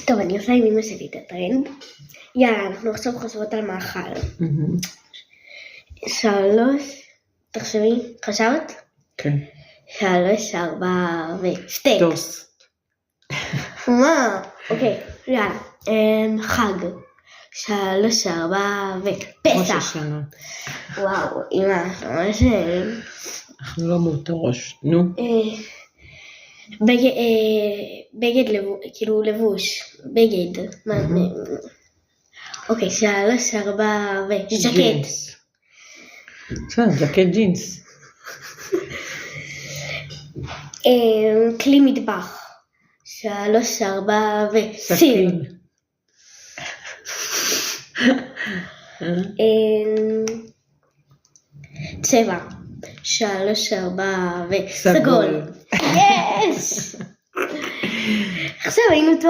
טוב, אני עושה עם אמא שלי את הטרנד. יאללה, אנחנו עכשיו חושבות על מאכל. 3, תחשבי, חשבת? כן. 3, 4 וסטייק. טוסט. מה? אוקיי, יאללה. חג. 3, 4 ראש ופסח. השנה. וואו, אמא, ממש... אנחנו לא באותו ראש. נו. בגד כאילו לבוש. בגד. אוקיי, 3, 4 וז'קט. ג'ינס. ז'קט ג'ינס. כלי מטבח. 3, 4 וסיר. סכין. צבע. 3, 4 וסגול. סגול. יש! עכשיו היינו טוב.